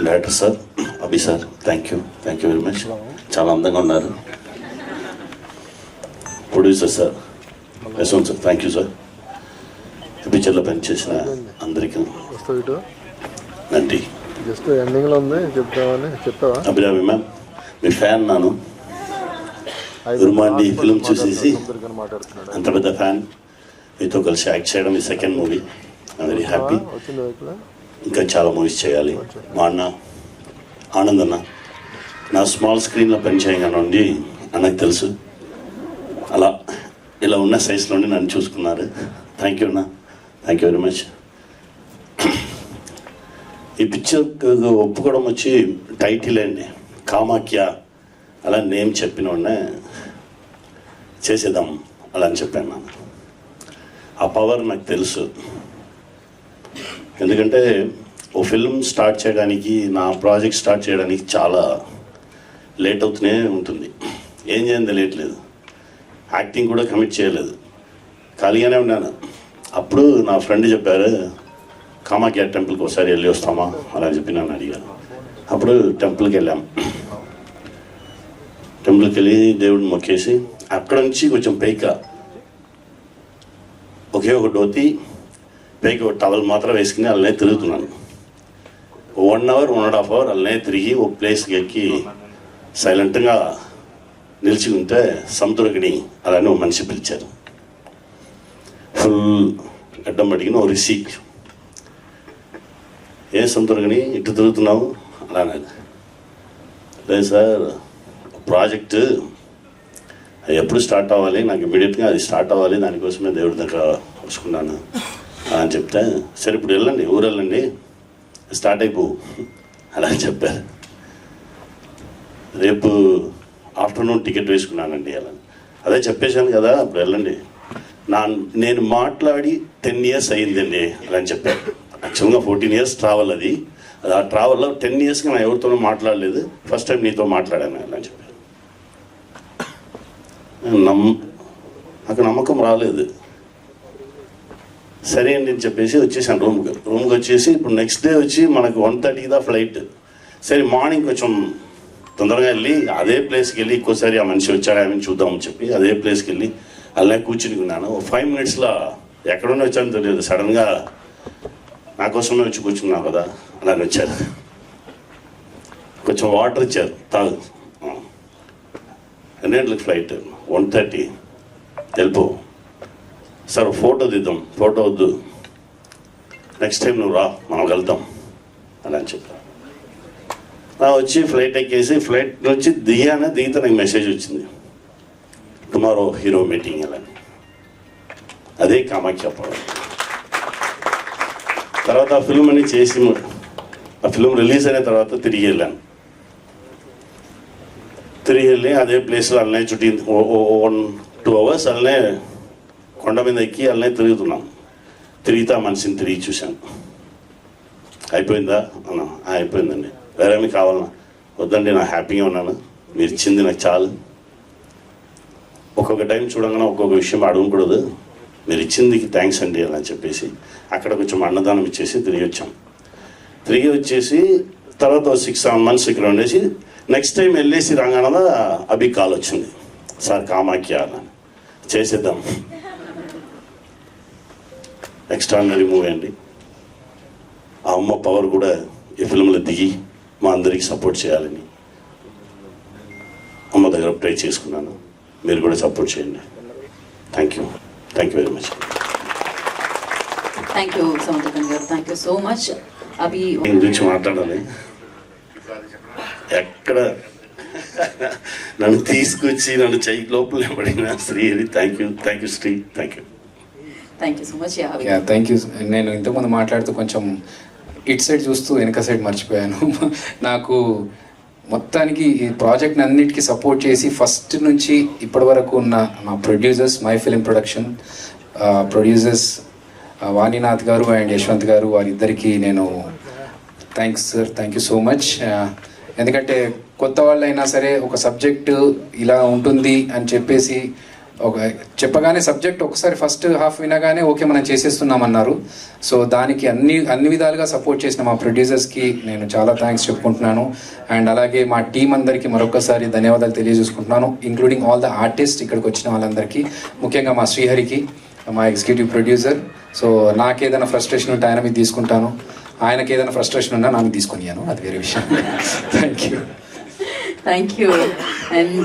Director sir, Abhi sir, thank you very much. చాలా అందంగా ఉన్నారు. Producer sir, Yashwant sir, thank you sir. పిక్చర్లో పనిచేసిన అందరికీ నన్ను. జస్ట్ ఎండింగ్లో ఉంది చెప్తావని చెప్తావా? అభిరామి మ్యామ్, మీ ఫ్యాన్ నాను. గురుమాండి ఫిల్మ్ చూసేసి అంత పెద్ద ఫ్యాన్. మీతో కలిసి యాక్ట్ చేయడం ఈ second movie. I very happy. ఇంకా చాలా మూవీస్ చేయాలి. మా అన్న ఆనంద్ అన్న నా స్మాల్ స్క్రీన్లో పనిచేయగానండి అన్నకు తెలుసు. అలా ఇలా ఉన్న సైజులోనే నన్ను చూసుకున్నారు. థ్యాంక్ యూ అన్న, థ్యాంక్ యూ వెరీ మచ్. ఈ పిక్చర్ ఒప్పుకోవడం వచ్చి టైటిల్ అండి, కామాఖ్య. అలా నేమ్ చెప్పిన వాడినే చేసేద్దాం అలా అని చెప్పాను ನಾನು. ఆ పవర్ నాకు తెలుసు. ఎందుకంటే ఓ ఫిల్మ్ స్టార్ట్ చేయడానికి, నా ప్రాజెక్ట్ స్టార్ట్ చేయడానికి చాలా లేట్ అవుతూనే ఉంటుంది. ఏం చేయండి తెలియట్లేదు. యాక్టింగ్ కూడా కమిట్ చేయలేదు, ఖాళీగానే ఉన్నాను. అప్పుడు నా ఫ్రెండ్ చెప్పారు, కామాఖ్య టెంపుల్కి ఒకసారి వెళ్ళి వస్తామా అలా చెప్పి నన్ను అడిగాను. అప్పుడు టెంపుల్కి వెళ్ళాం. టెంపుల్కి వెళ్ళి దేవుడిని మొక్కేసి అక్కడ నుంచి కొంచెం పైక ఒకే ఒక ధోతి, పైకి ఒక టవల్ మాత్రం వేసుకుని అలానే తిరుగుతున్నాను. 1 hour 1.5 hour అలానే తిరిగి ఒక ప్లేస్కి ఎక్కి సైలెంట్గా నిలిచి ఉంటే సముద్రగిని అలానే ఒక మనిషి పిలిచారు. ఫుల్ అడ్డం అడిగిన ఓ రిషి, ఏ సముద్రగిని ఇటు తిరుగుతున్నావు అలా అన్నది. లేదు సార్, ప్రాజెక్టు అది ఎప్పుడు స్టార్ట్ అవ్వాలి, నాకు ఇమీడియట్గా అది స్టార్ట్ అవ్వాలి, దానికోసమే దేవుడి దగ్గర వస్తున్నాను అని చెప్తే, సరే ఇప్పుడు వెళ్ళండి, ఊరు వెళ్ళండి, స్టార్ట్ అయిపో అలా అని చెప్పారు. రేపు ఆఫ్టర్నూన్ టికెట్ వేసుకున్నానండి అలా. అదే చెప్పేశాను కదా, అప్పుడు వెళ్ళండి. నేను మాట్లాడి 10 years అయ్యిందండి అలా అని చెప్పారు. యాక్చువల్గా 14 years ట్రావెల్ అది. ఆ ట్రావెల్లో 10 yearsగా నేను ఎవరితోనూ మాట్లాడలేదు, ఫస్ట్ టైం నీతో మాట్లాడాను అలా అని చెప్పారు. నాకు నమ్మకం రాలేదు. సరే అండి అని చెప్పేసి వచ్చేసాను రూమ్కి వచ్చేసి, ఇప్పుడు నెక్స్ట్ డే వచ్చి మనకు 1:30 దా ఫ్లైట్. సరే మార్నింగ్ కొంచెం తొందరగా వెళ్ళి అదే ప్లేస్కి వెళ్ళి ఇంకోసారి ఆ మనిషి వచ్చాడు ఆమెను చూద్దామని చెప్పి అదే ప్లేస్కి వెళ్ళి అలానే కూర్చునికున్నాను. 5 minutesలో ఎక్కడున్నా వచ్చానో తెలియదు, సడన్గా నా కోసమే వచ్చి కూర్చున్నావు కదా అలానే వచ్చారు. కొంచెం వాటర్ ఇచ్చారు, తాగు. ఎన్ని గంటలకు ఫ్లైట్? 1:30. వెళ్ళిపో సార్, ఫోటో దిద్దాం. ఫోటో వద్దు, నెక్స్ట్ టైం నువ్వు రా, మనం వెళ్తాం అలా అని చెప్పారు. వచ్చి ఫ్లైట్ ఎక్కేసి ఫ్లైట్ నుంచి దిగితే నాకు మెసేజ్ వచ్చింది, టుమారో హీరో మీటింగ్ అలా. అదే కామాఖ్య పవర్. తర్వాత ఆ ఫిల్మ్ అని చేసి, ఆ ఫిల్మ్ రిలీజ్ అయిన తర్వాత తిరిగి వెళ్ళాను. తిరిగి వెళ్ళి అదే ప్లేస్లో అలానే చుట్టి 1-2 hours అలానే కొండ మీద ఎక్కి అలానే తిరుగుతున్నాం. తిరిగితే ఆ మనిషిని తిరిగి చూశాను. అయిపోయిందా అన్నా? అయిపోయిందండి. వేరేమి కావాలన్నా? వద్దండి, నాకు హ్యాపీగా ఉన్నాను, మీరు ఇచ్చింది నాకు చాలు. ఒక్కొక్క టైం చూడంగానే ఒక్కొక్క విషయం అడగకూడదు, మీరు ఇచ్చింది థ్యాంక్స్ అండి అలా చెప్పేసి అక్కడ కొంచెం అన్నదానం ఇచ్చేసి తిరిగి వచ్చాం. తిరిగి వచ్చేసి తర్వాత 6-7 months ఇక్కడ ఉండేసి నెక్స్ట్ టైం వెళ్ళేసి రాగానే అభి కాల్ వచ్చింది, సార్ కామాఖ్య చేసేద్దాం, ఎక్స్ట్రాడినరీ మూవీ అండి. ఆ అమ్మ పవర్ కూడా ఈ ఫిల్మ్లో దిగి మా అందరికీ సపోర్ట్ చేయాలని అమ్మ దగ్గర ట్రై చేసుకున్నాను. మీరు కూడా సపోర్ట్ చేయండి. Thank you very much. Thank you Samudrakan గారు, thank you so much. Abhi గురించి మాట్లాడాలి. ఎక్కడ నన్ను తీసుకొచ్చి నన్ను చెయ్యి లోపల పడిన Sri, thank you Sri, thank you so much. Thank you. నేను ఇంతకుముందు మాట్లాడుతూ కొంచెం ఇటు సైడ్ చూస్తూ వెనక సైడ్ మర్చిపోయాను. నాకు మొత్తానికి ఈ ప్రాజెక్ట్ని అన్నిటికీ సపోర్ట్ చేసి ఫస్ట్ నుంచి ఇప్పటి వరకు ఉన్న మా producers, my film production producers Vaninath garu and Yashwanth garu, వారిద్దరికీ నేను thanks sir, thank you so much. ఎందుకంటే కొత్త వాళ్ళు అయినా సరే ఒక సబ్జెక్టు ఇలా ఉంటుంది అని చెప్పేసి ఒక చెప్పగానే సబ్జెక్ట్ ఒకసారి ఫస్ట్ హాఫ్ వినగానే ఓకే మనం చేసేస్తున్నామన్నారు. సో దానికి అన్ని విధాలుగా సపోర్ట్ చేసిన మా ప్రొడ్యూసర్స్కి నేను చాలా థ్యాంక్స్ చెప్పుకుంటున్నాను. అండ్ అలాగే మా టీం అందరికీ మరొకసారి ధన్యవాదాలు తెలియజేసుకుంటున్నాను, ఇంక్లూడింగ్ ఆల్ ద ఆర్టిస్ట్ ఇక్కడికి వచ్చిన వాళ్ళందరికీ, ముఖ్యంగా మా శ్రీహరికి, మా ఎగ్జిక్యూటివ్ ప్రొడ్యూసర్. సో నాకేదైనా ఫ్రస్ట్రేషన్ ఉంటే ఆయన మీద తీసుకుంటాను, ఆయనకి ఏదైనా ఫ్రస్ట్రేషన్ ఉన్నా నాకు తీసుకొనియాను, అది వేరే విషయం. Thank you. Thank you. And